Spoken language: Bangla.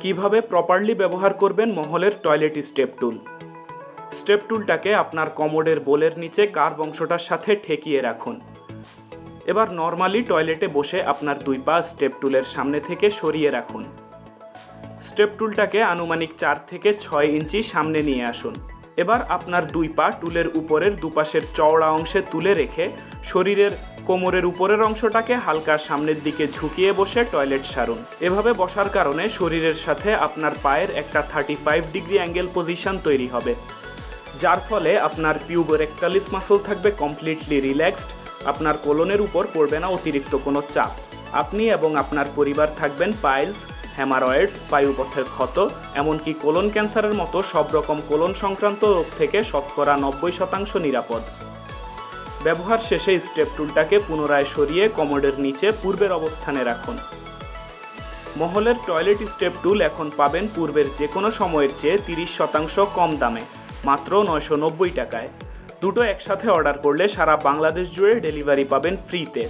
কিভাবে প্রপারলি ব্যবহার করবেন মহলের টয়লেট স্টেপ টুল। স্টেপ টুলটাকে আপনার কমোডের বোলের নিচে কার্ভ অংশটার সাথে ঠেকিয়ে রাখুন। এবার নর্মালি টয়লেটে বসে আপনার দুই পা স্টেপ টুলের সামনে থেকে সরিয়ে রাখুন। স্টেপ টুলটাকে আনুমানিক 4 থেকে 6 ইঞ্চি সামনে নিয়ে আসুন। এবার আপনার দুই পা টুলের উপরের দুপাশের চওড়া অংশে তুলে রেখে শরীরের কোমরের উপরের অংশটাকে হালকা সামনের দিকে ঝুঁকিয়ে বসে টয়লেট সারুন। এভাবে বসার কারণে শরীরের সাথে আপনার পায়ের একটা 35 ডিগ্রি অ্যাঙ্গেল পজিশন তৈরি হবে, যার ফলে আপনার পিউবোরেক্টালিস মাসল থাকবে কমপ্লিটলি রিল্যাক্সড। আপনার কোলনের উপর পড়বে না অতিরিক্ত কোনো চাপ। আপনি এবং আপনার পরিবার থাকবেন পাইলস, হেমারয়েডস, বায়ুপথের ক্ষত, এমনকি কোলন ক্যান্সারের মতো সব রকম কোলন সংক্রান্ত রোগ থেকে শতকরা 90% নিরাপদ। ব্যবহার শেষে স্টেপ টুলটাকে পুনরায় সরিয়ে কমোডের নিচে পূর্বের অবস্থানে রাখুন। মহলের টয়লেট স্টেপ টুল এখন পাবেন পূর্বের যে কোনো সময়ের চেয়ে 30% কম দামে, মাত্র 990 টাকায়। দুটো একসাথে অর্ডার করলে সারা বাংলাদেশ জুড়ে ডেলিভারি পাবেন ফ্রিতে।